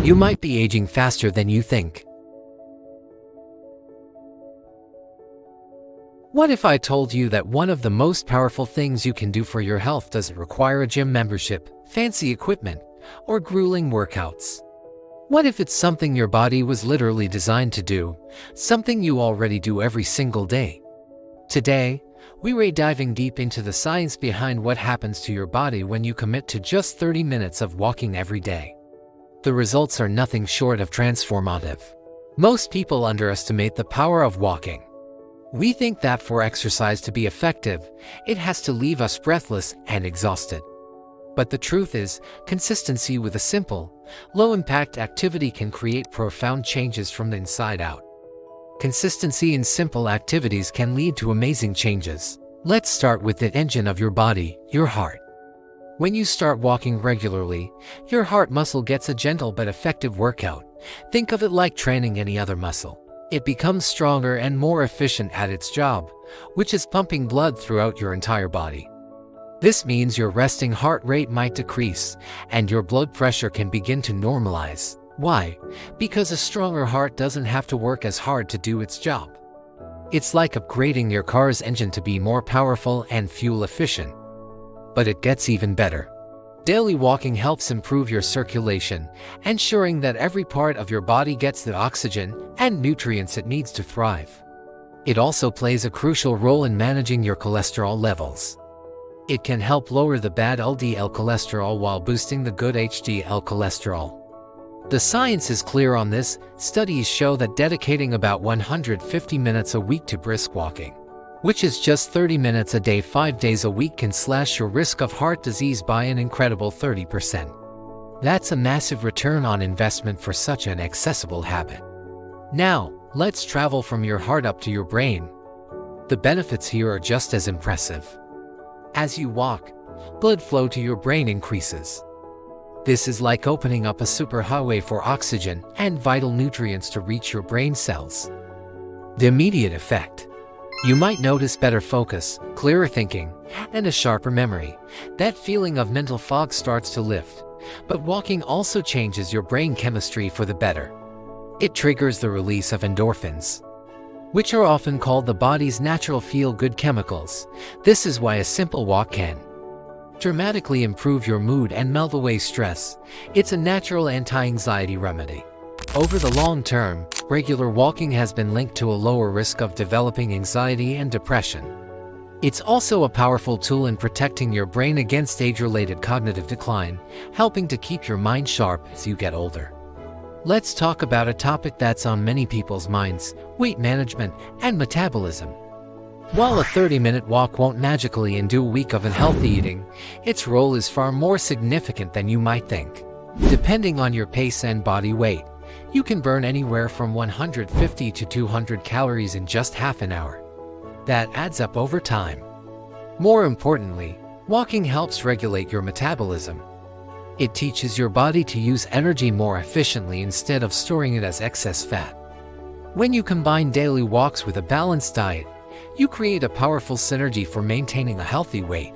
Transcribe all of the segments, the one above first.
You might be aging faster than you think. What if I told you that one of the most powerful things you can do for your health doesn't require a gym membership, fancy equipment, or grueling workouts? What if it's something your body was literally designed to do, something you already do every single day? Today, we're diving deep into the science behind what happens to your body when you commit to just 30 minutes of walking every day. The results are nothing short of transformative. Most people underestimate the power of walking. We think that for exercise to be effective, it has to leave us breathless and exhausted. But the truth is, consistency with a simple, low-impact activity can create profound changes from the inside out. Consistency in simple activities can lead to amazing changes. Let's start with the engine of your body, your heart. When you start walking regularly, your heart muscle gets a gentle but effective workout. Think of it like training any other muscle. It becomes stronger and more efficient at its job, which is pumping blood throughout your entire body. This means your resting heart rate might decrease, and your blood pressure can begin to normalize. Why? Because a stronger heart doesn't have to work as hard to do its job. It's like upgrading your car's engine to be more powerful and fuel efficient. But it gets even better. Daily walking helps improve your circulation, ensuring that every part of your body gets the oxygen and nutrients it needs to thrive. It also plays a crucial role in managing your cholesterol levels. It can help lower the bad LDL cholesterol while boosting the good HDL cholesterol. The science is clear on this. Studies show that dedicating about 150 minutes a week to brisk walking, which is just 30 minutes a day 5 days a week, can slash your risk of heart disease by an incredible 30%. That's a massive return on investment for such an accessible habit. Now, let's travel from your heart up to your brain. The benefits here are just as impressive. As you walk, blood flow to your brain increases. This is like opening up a superhighway for oxygen and vital nutrients to reach your brain cells. The immediate effect: you might notice better focus, clearer thinking, and a sharper memory. That feeling of mental fog starts to lift. But walking also changes your brain chemistry for the better. It triggers the release of endorphins, which are often called the body's natural feel-good chemicals. This is why a simple walk can dramatically improve your mood and melt away stress. It's a natural anti-anxiety remedy. Over the long term, regular walking has been linked to a lower risk of developing anxiety and depression. It's also a powerful tool in protecting your brain against age-related cognitive decline, helping to keep your mind sharp as you get older. Let's talk about a topic that's on many people's minds: weight management and metabolism. While a 30-minute walk won't magically undo a week of unhealthy eating, its role is far more significant than you might think. Depending on your pace and body weight, you can burn anywhere from 150 to 200 calories in just half an hour. That adds up over time. More importantly, walking helps regulate your metabolism. It teaches your body to use energy more efficiently instead of storing it as excess fat. When you combine daily walks with a balanced diet, you create a powerful synergy for maintaining a healthy weight.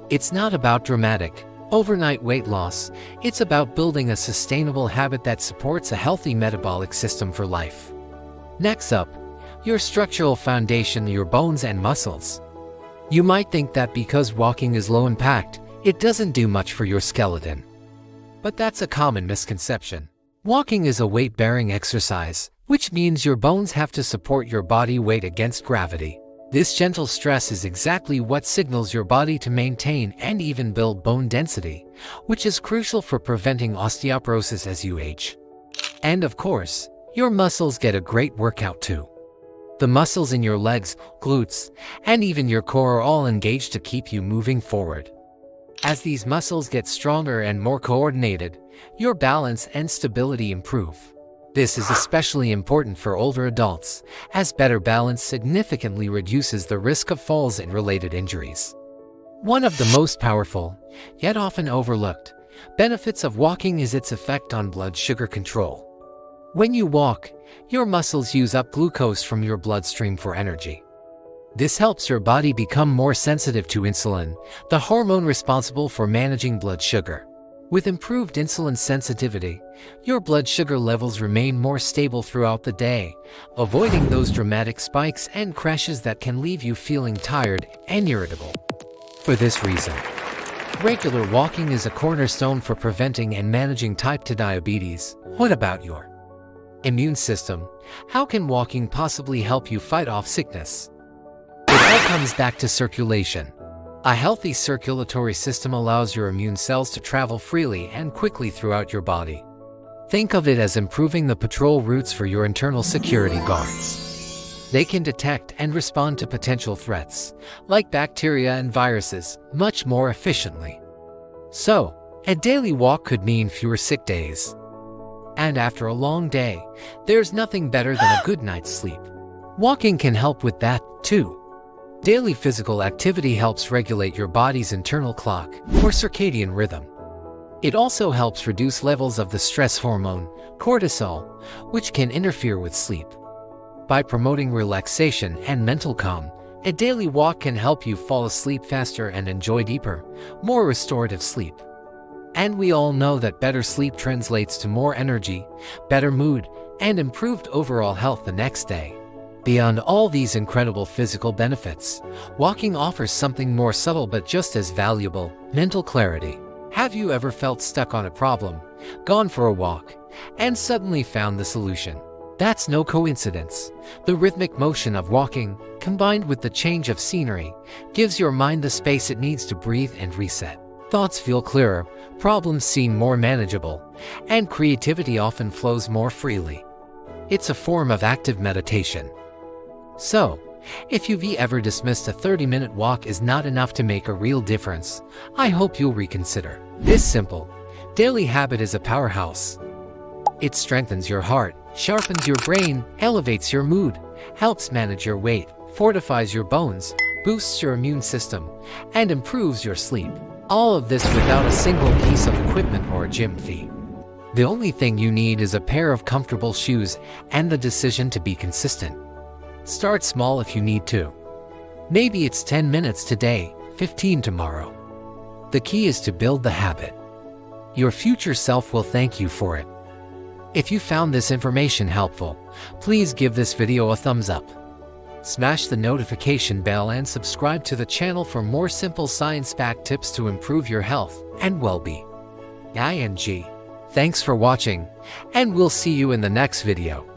It's not about dramatic, overnight weight loss. It's about building a sustainable habit that supports a healthy metabolic system for life. Next up, your structural foundation, your bones and muscles. You might think that because walking is low impact, it doesn't do much for your skeleton. But that's a common misconception. Walking is a weight-bearing exercise, which means your bones have to support your body weight against gravity. This gentle stress is exactly what signals your body to maintain and even build bone density, which is crucial for preventing osteoporosis as you age. And of course, your muscles get a great workout too. The muscles in your legs, glutes, and even your core are all engaged to keep you moving forward. As these muscles get stronger and more coordinated, your balance and stability improve. This is especially important for older adults, as better balance significantly reduces the risk of falls and related injuries. One of the most powerful, yet often overlooked, benefits of walking is its effect on blood sugar control. When you walk, your muscles use up glucose from your bloodstream for energy. This helps your body become more sensitive to insulin, the hormone responsible for managing blood sugar. With improved insulin sensitivity, your blood sugar levels remain more stable throughout the day, avoiding those dramatic spikes and crashes that can leave you feeling tired and irritable. For this reason, regular walking is a cornerstone for preventing and managing type 2 diabetes. What about your immune system? How can walking possibly help you fight off sickness? It all comes back to circulation. A healthy circulatory system allows your immune cells to travel freely and quickly throughout your body. Think of it as improving the patrol routes for your internal security guards. They can detect and respond to potential threats, like bacteria and viruses, much more efficiently. So, a daily walk could mean fewer sick days. And after a long day, there's nothing better than a good night's sleep. Walking can help with that, too. Daily physical activity helps regulate your body's internal clock, or circadian rhythm. It also helps reduce levels of the stress hormone, cortisol, which can interfere with sleep. By promoting relaxation and mental calm, a daily walk can help you fall asleep faster and enjoy deeper, more restorative sleep. And we all know that better sleep translates to more energy, better mood, and improved overall health the next day. Beyond all these incredible physical benefits, walking offers something more subtle but just as valuable: mental clarity. Have you ever felt stuck on a problem, gone for a walk, and suddenly found the solution? That's no coincidence. The rhythmic motion of walking, combined with the change of scenery, gives your mind the space it needs to breathe and reset. Thoughts feel clearer, problems seem more manageable, and creativity often flows more freely. It's a form of active meditation. So, if you've ever dismissed a 30-minute walk is not enough to make a real difference, I hope you'll reconsider. This simple, daily habit is a powerhouse. It strengthens your heart, sharpens your brain, elevates your mood, helps manage your weight, fortifies your bones, boosts your immune system, and improves your sleep. All of this without a single piece of equipment or a gym fee. The only thing you need is a pair of comfortable shoes and the decision to be consistent. Start small if you need to. Maybe it's 10 minutes today, 15 tomorrow. The key is to build the habit. Your future self will thank you for it. If you found this information helpful, please give this video a thumbs up. Smash the notification bell and subscribe to the channel for more simple science-backed tips to improve your health and well-being. Thanks for watching, and we'll see you in the next video.